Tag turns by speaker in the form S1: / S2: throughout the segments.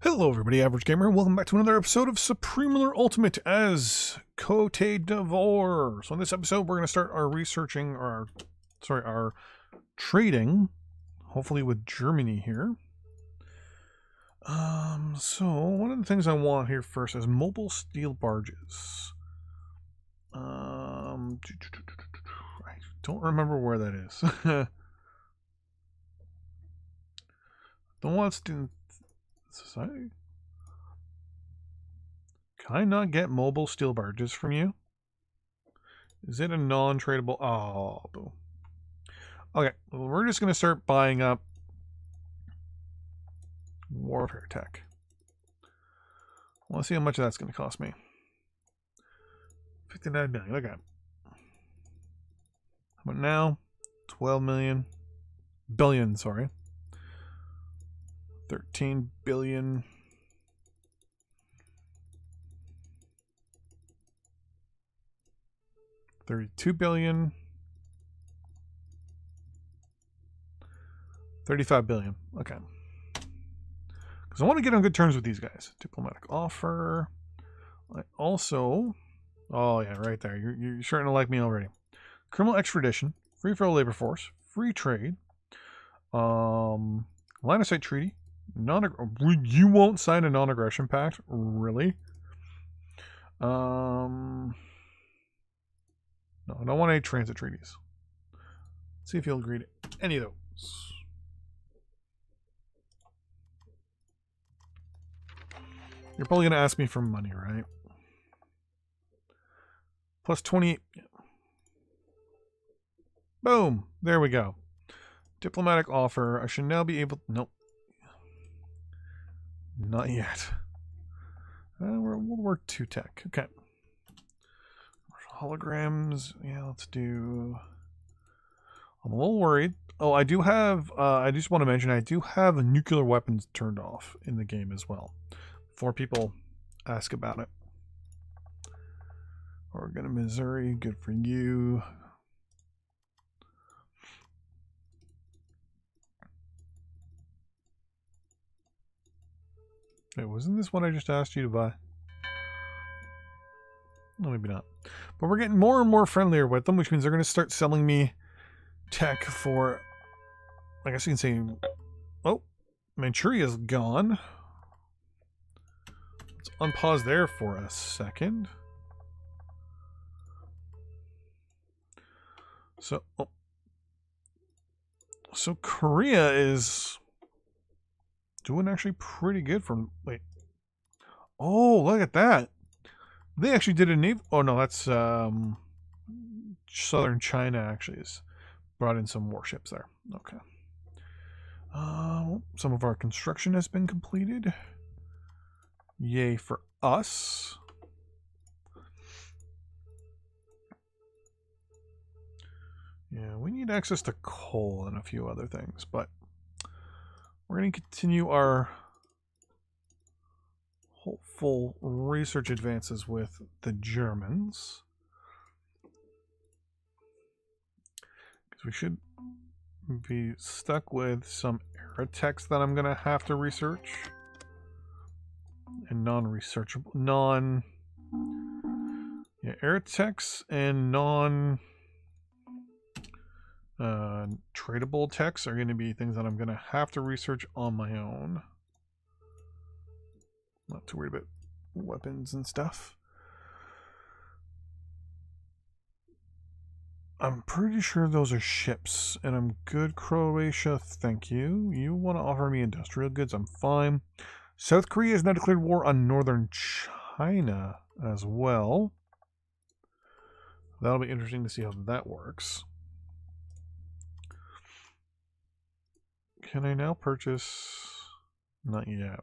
S1: Hello everybody, Average Gamer. Welcome back to another episode of Supreme Ruler Ultimate as Côte. So in this episode, we're going to start our our trading, hopefully with Germany here. So one of the things I want here first is mobile steel barges. I don't remember where that is. Don't want student society. Can I not get mobile steel barges from you? Is it a non-tradable? Oh, boo. Okay, well, we're just going to start buying up warfare tech. Let's see how much that's going to cost me. 59 million. Okay. How about now? 12 million. Billion, sorry. 13 billion. 32 billion. 35 billion. Okay. Because I want to get on good terms with these guys. Diplomatic offer. I also... Oh, yeah, right there. You're starting to like me already. Criminal extradition. Free for labor force. Free trade. Line of sight treaty. You won't sign a non-aggression pact? Really? No, I don't want any transit treaties. Let's see if you'll agree to any of those. You're probably going to ask me for money, right? Plus 28. Boom. There we go. Diplomatic offer. I should now be able... Nope. Not yet. We'll work 2 tech. Okay. Holograms. Yeah, let's do... I'm a little worried. Oh, I do have... I just want to mention I do have nuclear weapons turned off in the game as well. Before people ask about it. Oregon and Missouri. Good for you. Wait, wasn't this what I just asked you to buy? No, maybe not. But we're getting more and more friendlier with them, which means they're going to start selling me tech for... I guess you can say... Oh, Manchuria's gone. Let's unpause there for a second. So, so Korea is doing actually pretty good from... Wait. Oh, look at that. They actually did a naval... Oh, no, that's southern China actually has brought in some warships there. Okay. Some of our construction has been completed. Yay for us. Yeah, we need access to coal and a few other things, but we're going to continue our hopeful research advances with the Germans. Because we should be stuck with some aerotechs that I'm going to have to research. And non-researchable, yeah, aerotechs and tradable techs are going to be things that I'm going to have to research on my own. Not too worried about weapons and stuff. I'm pretty sure those are ships, and I'm good, Croatia, thank you. You want to offer me industrial goods, I'm fine. South Korea has now declared war on northern China as well. That'll be interesting to see how that works. Can I now purchase? Not yet.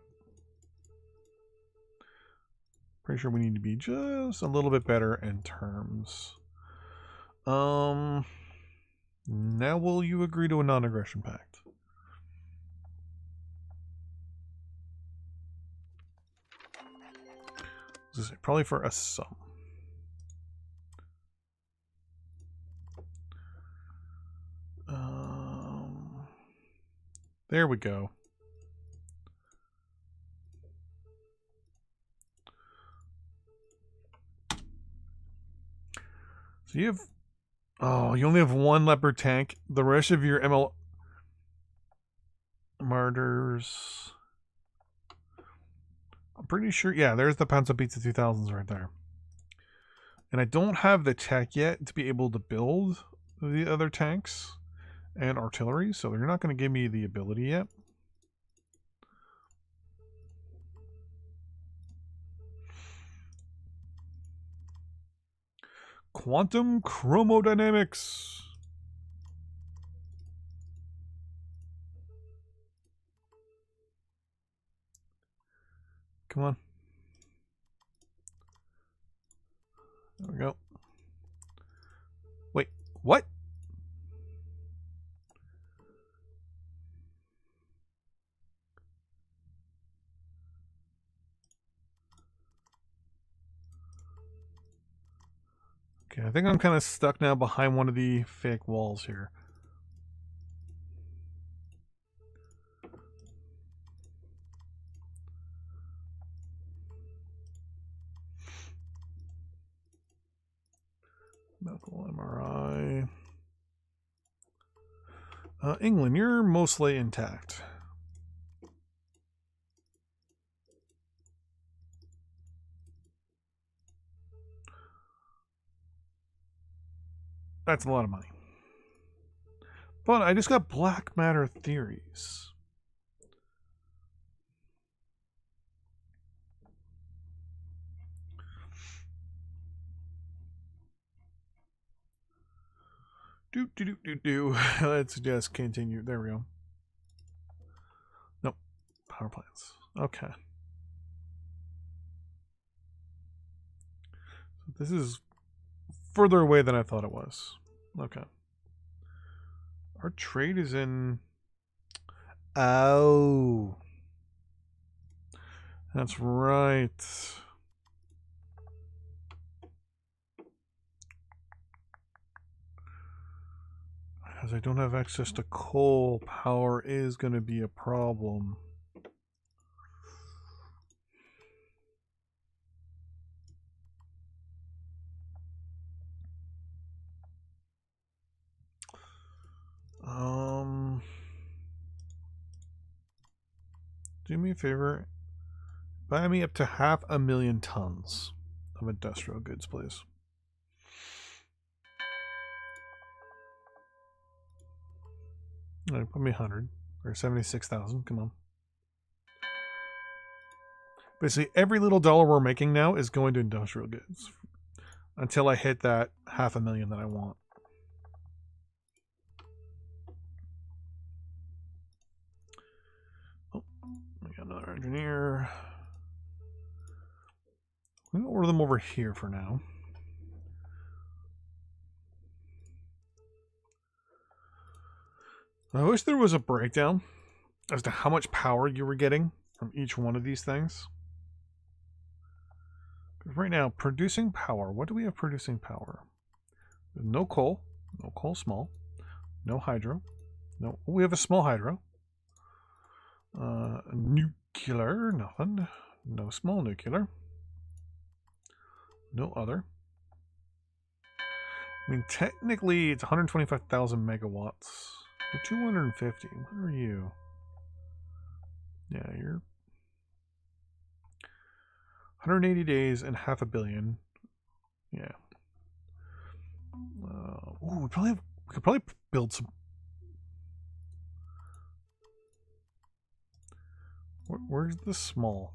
S1: Pretty sure we need to be just a little bit better in terms. Now will you agree to a non-aggression pact? This is probably for a sum. There we go. So you have... Oh, you only have one leopard tank. The rest of your ML... Martyrs... I'm pretty sure... Yeah, there's the Panzer Pizza 2000s right there. And I don't have the tech yet to be able to build the other tanks and artillery, so they're not going to give me the ability yet. Quantum chromodynamics. Come on. There we go. Wait, what? Okay, I think I'm kind of stuck now behind one of the fake walls here. Medical MRI. England, you're mostly intact. That's a lot of money. But I just got black matter theories. Do. Let's just continue. There we go. Nope. Power plants. Okay. So this is further away than I thought it was. Okay. Our trade is in... Oh. That's right. Because I don't have access to coal, power is going to be a problem. Do me a favor. Buy me up to 500,000 tons of industrial goods, please. All right, put me 100 or 76,000. Come on. Basically, every little dollar we're making now is going to industrial goods until I hit that 500,000 that I want. Oh, we got another engineer. I'm going to order them over here for now. I wish there was a breakdown as to how much power you were getting from each one of these things. Because right now, producing power. What do we have producing power? No coal. No coal small. No hydro. No. We have a small hydro. Nuclear. Nothing. No small nuclear. No other. I mean, technically, it's 125,000 megawatts. We're 250. What are you? Yeah, you're 180 days and 500 million. Yeah. Ooh, we could probably build some. Where's the small?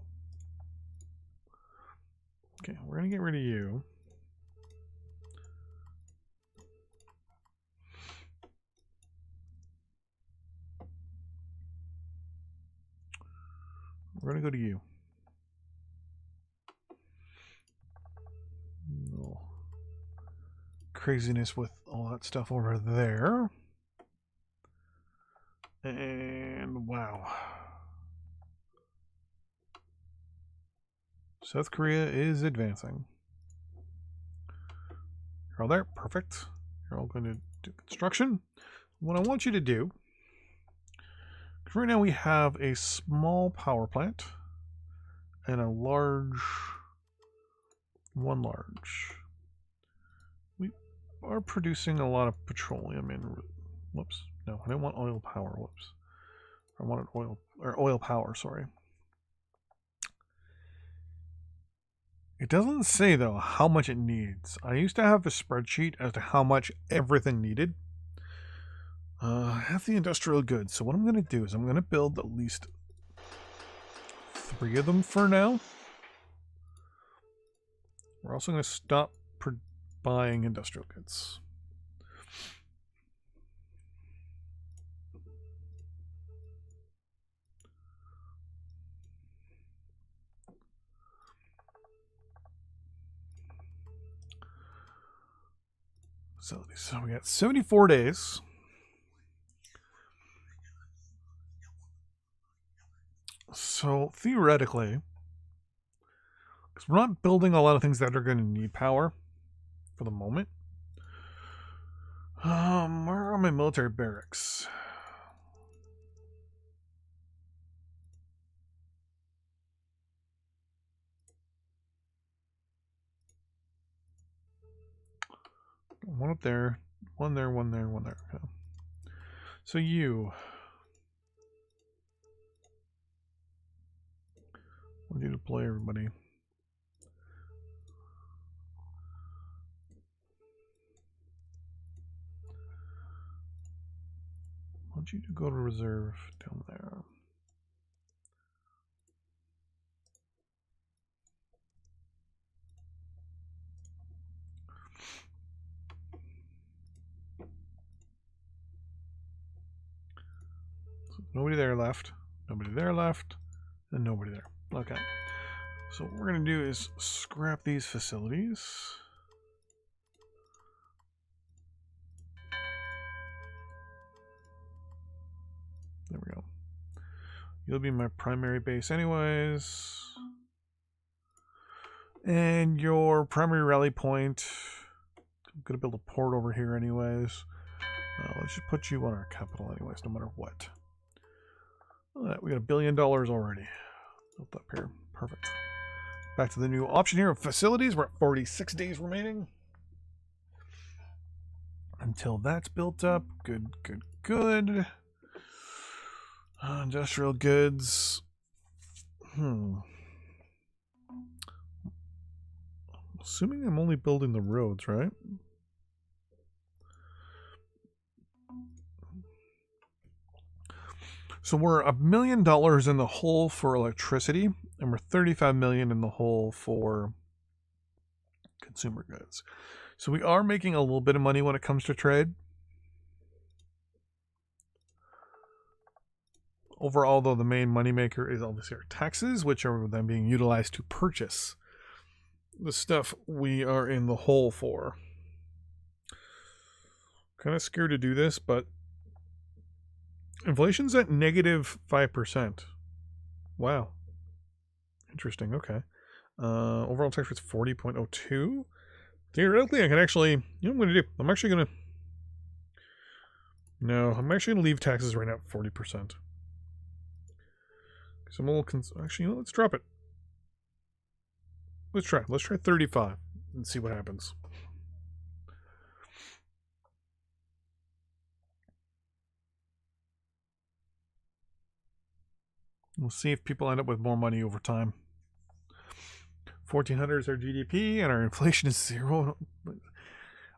S1: Okay, we're gonna get rid of you. We're gonna go to you. No craziness with all that stuff over there. And wow. South Korea is advancing. You're all there. Perfect. You're all going to do construction. What I want you to do, because right now we have a small power plant and a large, one large. are producing a lot of petroleum in. Whoops. No, I didn't want oil power. Whoops. I wanted oil power, sorry. It doesn't say, though, how much it needs. I used to have a spreadsheet as to how much everything needed. I have the industrial goods, so what I'm going to do is I'm going to build at least 3 of them for now. We're also going to stop buying industrial goods. Facilities. So we got 74 days. So theoretically, because we're not building a lot of things that are going to need power for the moment. Where are my military barracks? One up there, one there, one there, one there. Okay. So you. When you deploy everybody. I want you to go to reserve down there. So nobody there left. Nobody there left. And nobody there. Okay. So what we're going to do is scrap these facilities. There we go. You'll be my primary base anyways. And your primary rally point. I'm going to build a port over here anyways. Let's just put you on our capital anyways, no matter what. We got $1 billion already. Built up here. Perfect. Back to the new option here of facilities. We're at 46 days remaining. Until that's built up. Good, good, good. Industrial goods. Assuming I'm only building the roads, right? So we're $1 million in the hole for electricity, and we're 35 million in the hole for consumer goods. So we are making a little bit of money when it comes to trade. Overall, though, the main moneymaker is obviously our taxes, which are then being utilized to purchase the stuff we are in the hole for. Kind of scared to do this, but inflation's at -5%. Wow. Interesting. Okay. Overall tax rate's 40.02. Theoretically, I can actually, you know what I'm going to do? I'm actually going to leave taxes right now at 40%. So I'm a little actually, you know, let's drop it. Let's try 35 and see what happens. We'll see if people end up with more money over time. 1,400 is our GDP, and our inflation is 0.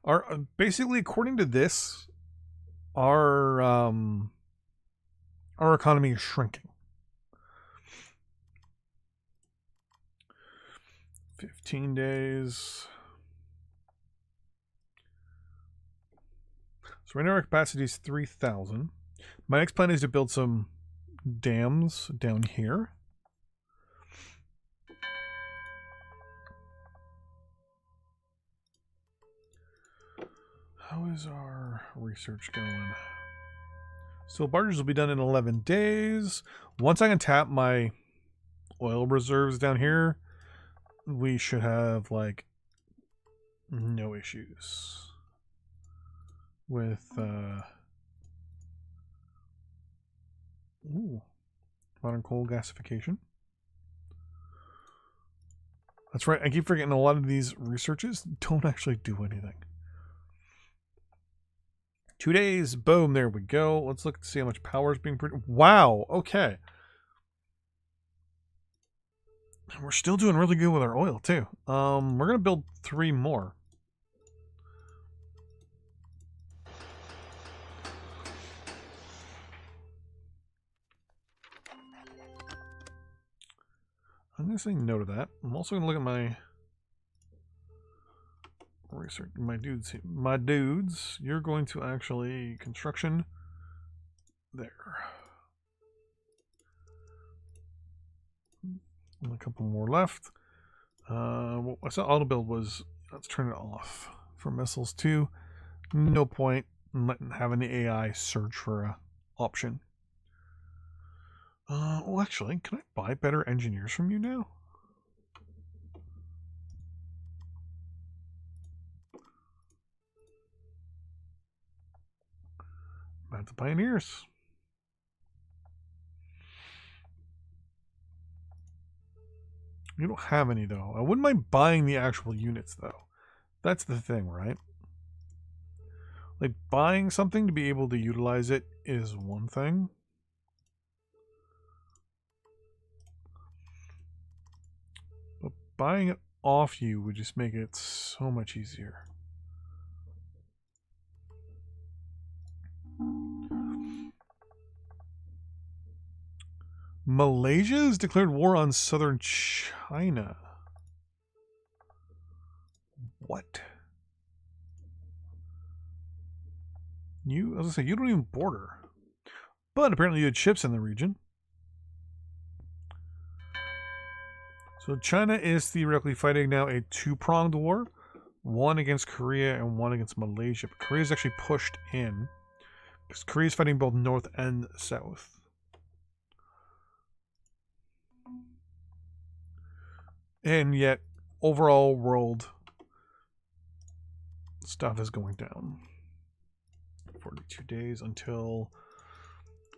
S1: Our basically, according to this, our economy is shrinking. 15 days. So right now our capacity is 3,000. My next plan is to build some dams down here. How is our research going? So barges will be done in 11 days. Once I can tap my oil reserves down here, we should have like no issues with modern coal gasification. That's right, I keep forgetting a lot of these researches don't actually do anything. 2 days. Boom. There we go. Let's look to see how much power is being produced. Wow. Okay. We're still doing really good with our oil too. We're gonna build 3 more. I'm gonna say no to that. I'm also gonna look at my research. My dudes. You're going to actually construction there. And a couple more left. What I saw auto build was, let's turn it off for missiles too. No point in having the AI search for a option. Well, actually, can I buy better engineers from you now? Back to pioneers. You don't have any, though. I wouldn't mind buying the actual units, though. That's the thing, right? Like, buying something to be able to utilize it is one thing. But buying it off you would just make it so much easier. Malaysia has declared war on southern China. What? You, as I say, you don't even border. But apparently you had ships in the region. So China is theoretically fighting now a 2-pronged war. One against Korea and one against Malaysia. But Korea's actually pushed in. Because Korea's fighting both north and south. And yet, overall world stuff is going down. 42 days until...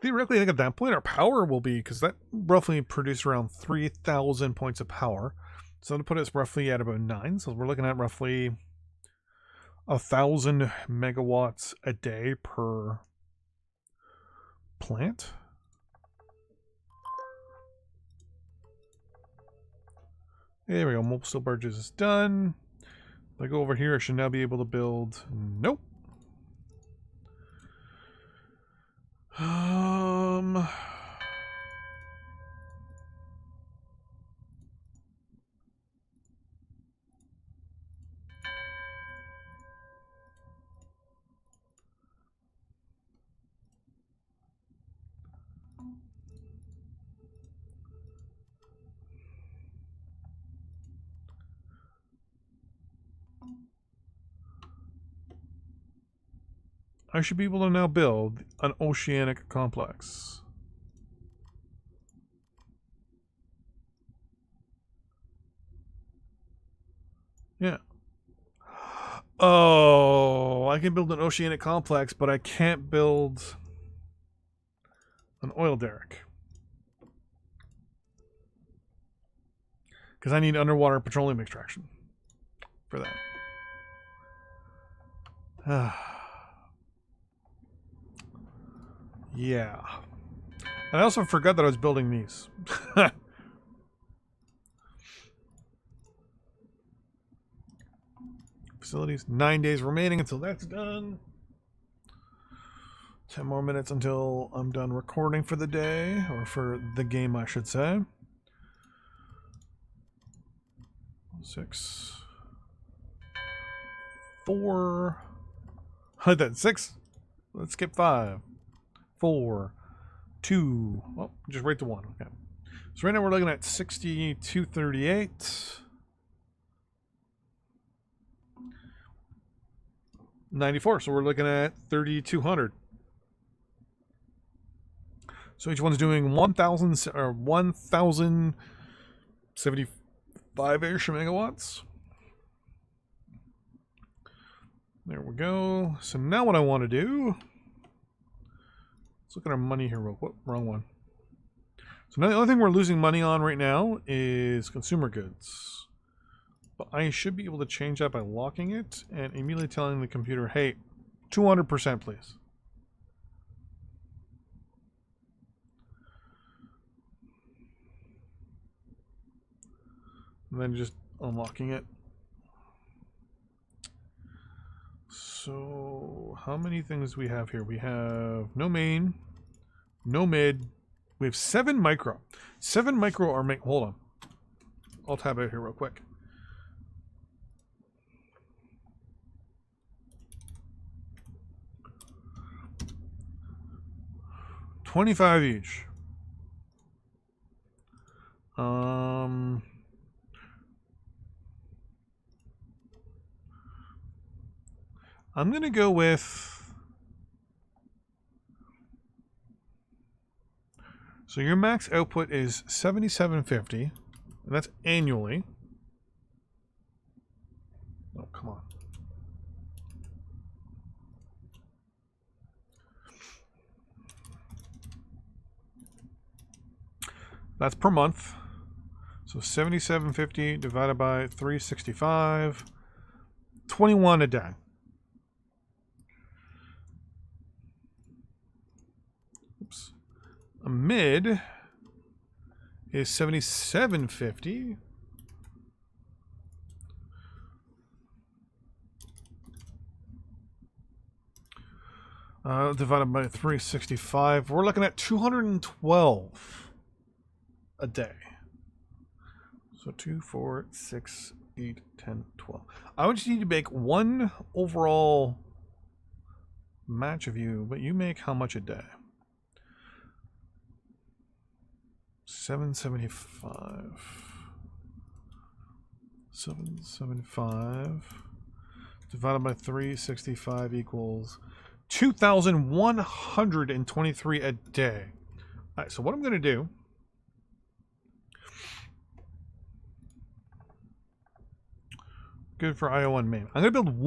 S1: Theoretically, I think at that point our power will be, because that roughly produced around 3,000 points of power. So that'll put us roughly at about 9. So we're looking at roughly 1,000 megawatts a day per plant. There we go. Mobile steel barges is done. If I go over here, I should now be able to build... Nope. I should be able to now build an oceanic complex. Yeah. Oh, I can build an oceanic complex, but I can't build an oil derrick. Because I need underwater petroleum extraction for that. Yeah. And I also forgot that I was building these. Facilities. 9 days remaining until that's done. 10 more minutes until I'm done recording for the day. Or for the game, I should say. 6. 4. I did 6. Let's skip 5. 4, 2, oh, just right to 1. Okay. So right now we're looking at 6238. 94. So we're looking at 3,200. So each one's doing 1,000 or 1,075-ish megawatts. There we go. So now what I want to do... Let's look at our money here real quick. Wrong one. So now the only thing we're losing money on right now is consumer goods. But I should be able to change that by locking it and immediately telling the computer, hey, 200%, please. And then just unlocking it. So, how many things do we have here? We have no main, no mid. We have 7 micro. 7 micro are hold on. I'll tab out here real quick. $25 each. I'm gonna go with. So your max output is 7750, and that's annually. Oh, come on. That's per month. So 7750 divided by 365, 21 a day. Oops. A mid is 7750. Divided by 365. We're looking at 212 a day. So 2, 4, 6, 8, 10, 12. I would just need to make one overall match of you, but you make how much a day? 775. 775 divided by 365 equals 2,123 a day. All right, so what I'm going to do, good for IO1 main. I'm going to build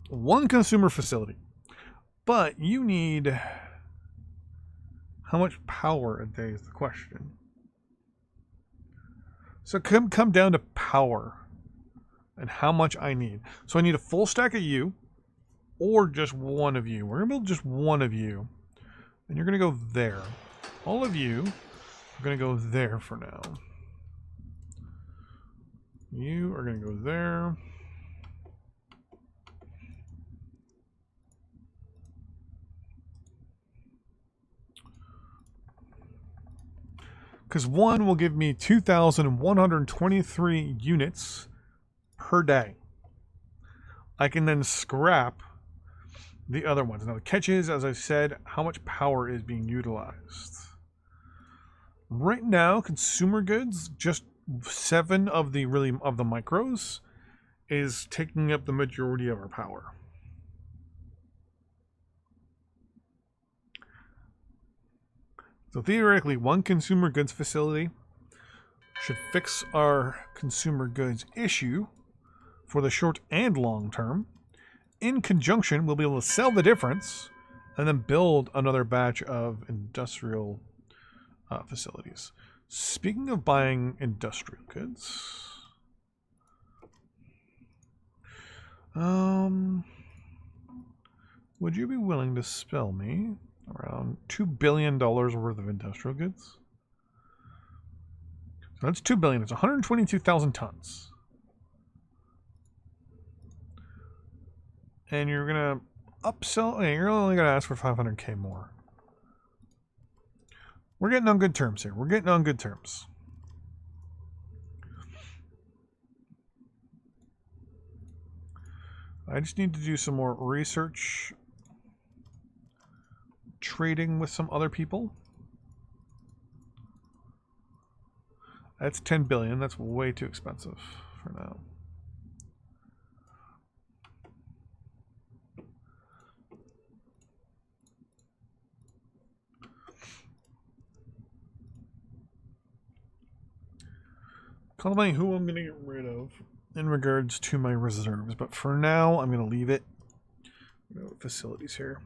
S1: one consumer facility, but you need, how much power a day is the question. So come down to power and how much I need. So I need a full stack of you or just one of you. We're going to build just one of you. And you're going to go there. All of you are going to go there for now. You are going to go there. Because one will give me 2,123 units per day. I can then scrap the other ones. Now the catch is, as I said, how much power is being utilized. Right now, consumer goods, just 7 of the micros, is taking up the majority of our power. So theoretically, one consumer goods facility should fix our consumer goods issue for the short and long term. In conjunction, we'll be able to sell the difference and then build another batch of industrial facilities. Speaking of buying industrial goods, would you be willing to spell me around $2 billion worth of industrial goods? So that's $2 billion. It's 122,000 tons. And you're gonna upsell. You're only gonna ask for 500K more. We're getting on good terms here. We're getting on good terms. I just need to do some more research, trading with some other people. That's 10 billion. That's way too expensive for now. Contemplating who I'm going to get rid of in regards to my reserves, but for now I'm going to leave it. Facilities here.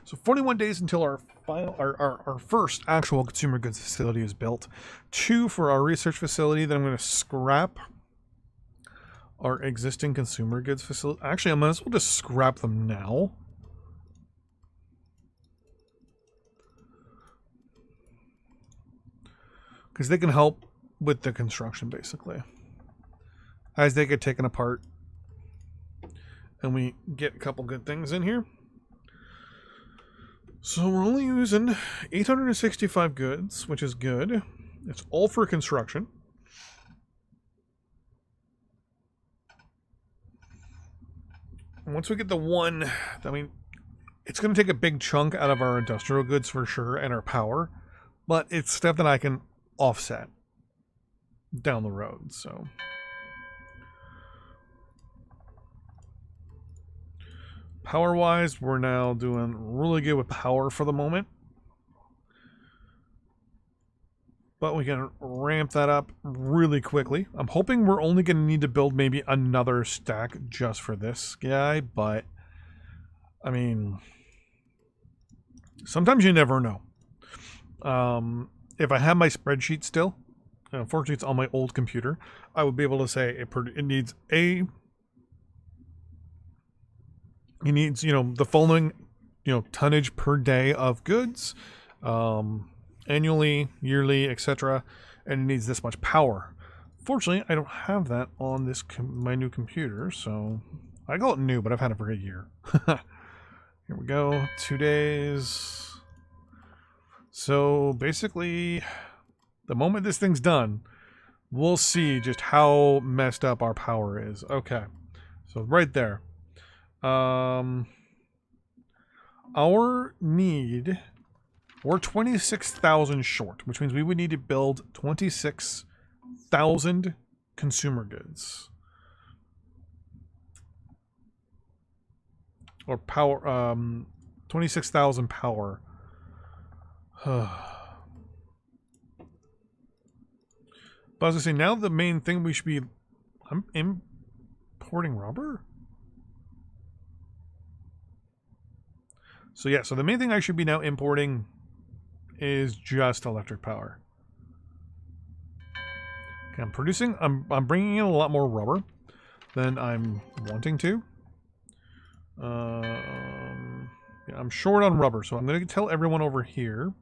S1: So 41 days until our first actual consumer goods facility is built. 2 for our research facility. Then I'm going to scrap our existing consumer goods facility. Actually, I might as well just scrap them now. Because they can help with the construction, basically. As they get taken apart. And we get a couple good things in here. So we're only using 865 goods, which is good. It's all for construction. And once we get the one, I mean, it's going to take a big chunk out of our industrial goods for sure and our power. But it's stuff that I can offset down the road, so... Power-wise, we're now doing really good with power for the moment. But we can ramp that up really quickly. I'm hoping we're only going to need to build maybe another stack just for this guy, but... I mean... Sometimes you never know. If I have my spreadsheet still, unfortunately it's on my old computer, I would be able to say it needs a... It needs, the following, tonnage per day of goods, annually, yearly, etc. And it needs this much power. Fortunately, I don't have that on this my new computer, so I call it new, but I've had it for a year. Here we go, 2 days. So basically, the moment this thing's done, we'll see just how messed up our power is. Okay, so right there. Our need, we're 26,000 short, which means we would need to build 26,000 consumer goods. Or power, 26,000 power. But I was gonna say, now the main thing we should be, I'm importing rubber? So yeah, so the main thing I should be now importing is just electric power. Okay, I'm bringing in a lot more rubber than I'm wanting to. Yeah, I'm short on rubber, so I'm going to tell everyone over here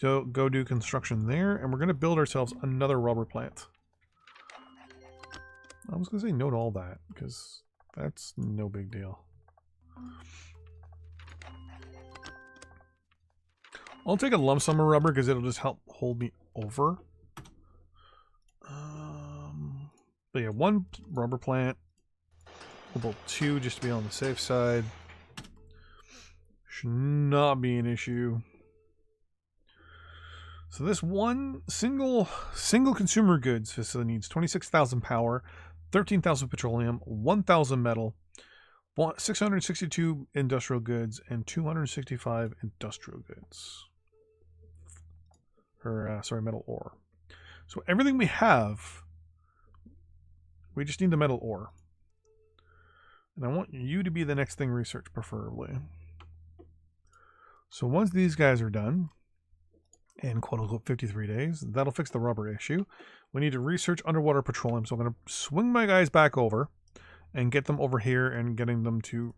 S1: to go do construction there, and we're going to build ourselves another rubber plant. I was going to say no to all that, because that's no big deal. I'll take a lump sum of rubber because it'll just help hold me over. But yeah, 1 rubber plant. We'll build 2 just to be on the safe side. Should not be an issue. So this one single consumer goods facility needs 26,000 power, 13,000 petroleum, 1,000 metal, 662 industrial goods, and 265 industrial goods. Or, sorry, metal ore. So everything we have, we just need the metal ore. And I want you to be the next thing researched, preferably. So once these guys are done, in quote-unquote 53 days, that'll fix the rubber issue. We need to research underwater petroleum, so I'm going to swing my guys back over and get them over here and getting them to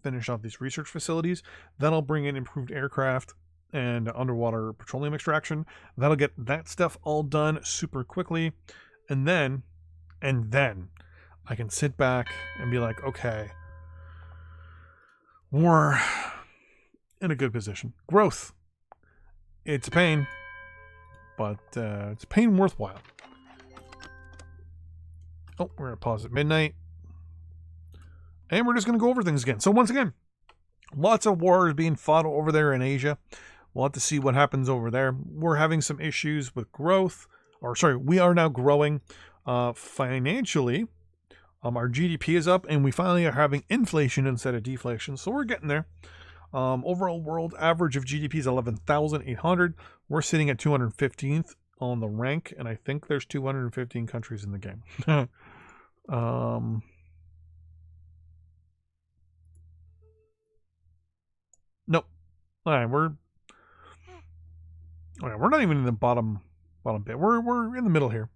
S1: finish off these research facilities. Then I'll bring in improved aircraft and underwater petroleum extraction. That'll get that stuff all done super quickly. And then I can sit back and be like, okay, we're in a good position. Growth. It's a pain, but it's a pain worthwhile. Oh, we're going to pause at midnight. And we're just going to go over things again. So once again, lots of wars being fought over there in Asia. We'll have to see what happens over there. We're having some issues with growth. Or sorry, we are now growing financially. Our GDP is up, and we finally are having inflation instead of deflation. So we're getting there. Overall world average of GDP is 11,800. We're sitting at 215th on the rank, and I think there's 215 countries in the game. Nope. All right, we're not even in the bottom bit. We're in the middle here.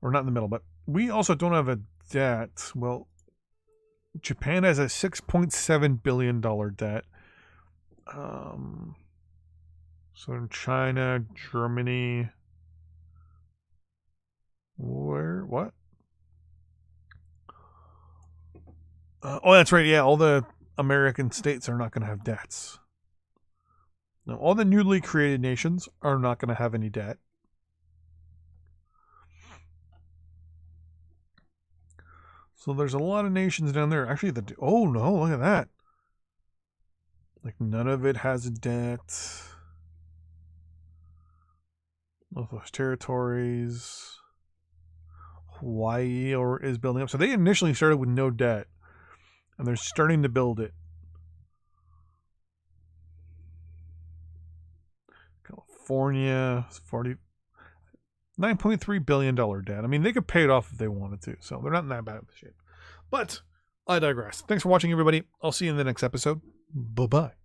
S1: Or not in the middle, but we also don't have a debt. Well, Japan has a $6.7 billion debt. Southern China, Germany. Where? What? Oh, that's right. Yeah, all the American states are not going to have debts. No, all the newly created nations are not going to have any debt. So there's a lot of nations down there. Actually, oh no, look at that. Like none of it has a debt. Northwest Territories. Hawaii is building up. So they initially started with no debt. And they're starting to build it. California, $9.3 billion debt. I mean, they could pay it off if they wanted to. So they're not in that bad of a shape. But I digress. Thanks for watching, everybody. I'll see you in the next episode. Bye-bye.